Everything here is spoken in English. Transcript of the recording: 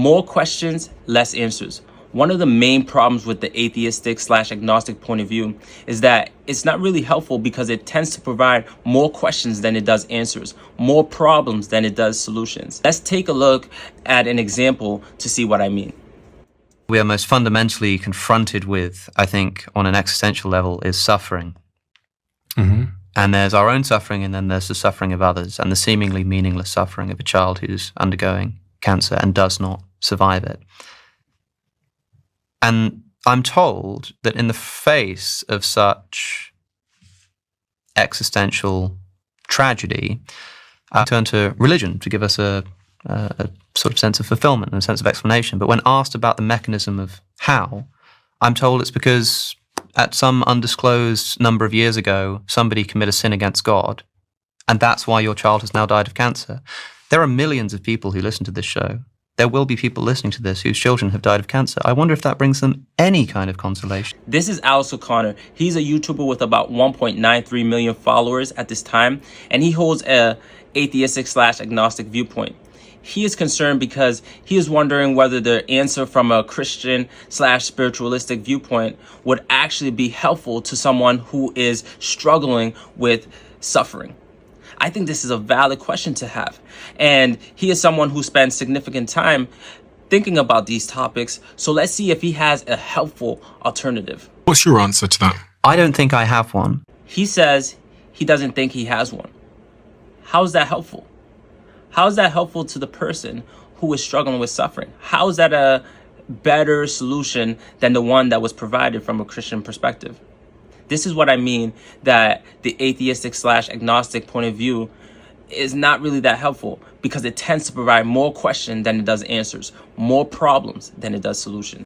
More questions, less answers. One of the main problems with the atheistic / agnostic point of view is that it's not really helpful because it tends to provide more questions than it does answers, more problems than it does solutions. Let's take a look at an example to see what I mean. We are most fundamentally confronted with, I think, on an existential level, is suffering. Mm-hmm. And there's our own suffering, and then there's the suffering of others, and the seemingly meaningless suffering of a child who's undergoing cancer and does not survive it. And I'm told that in the face of such existential tragedy, I turn to religion to give us a sort of sense of fulfillment and a sense of explanation. But when asked about the mechanism of how, I'm told it's because at some undisclosed number of years ago, somebody committed a sin against God, and that's why your child has now died of cancer. There are millions of people who listen to this show. There will be people listening to this whose children have died of cancer. I wonder if that brings them any kind of consolation. This is Alice O'Connor. He's a YouTuber with about 1.93 million followers at this time, and he holds a atheistic / agnostic viewpoint. He is concerned because he is wondering whether the answer from a Christian / spiritualistic viewpoint would actually be helpful to someone who is struggling with suffering. I think this is a valid question to have. And he is someone who spends significant time thinking about these topics. So let's see if he has a helpful alternative. What's your answer to that? I don't think I have one. He says he doesn't think he has one. How is that helpful? How is that helpful to the person who is struggling with suffering? How is that a better solution than the one that was provided from a Christian perspective? This is what I mean, that the atheistic / agnostic point of view is not really that helpful because it tends to provide more questions than it does answers, more problems than it does solutions.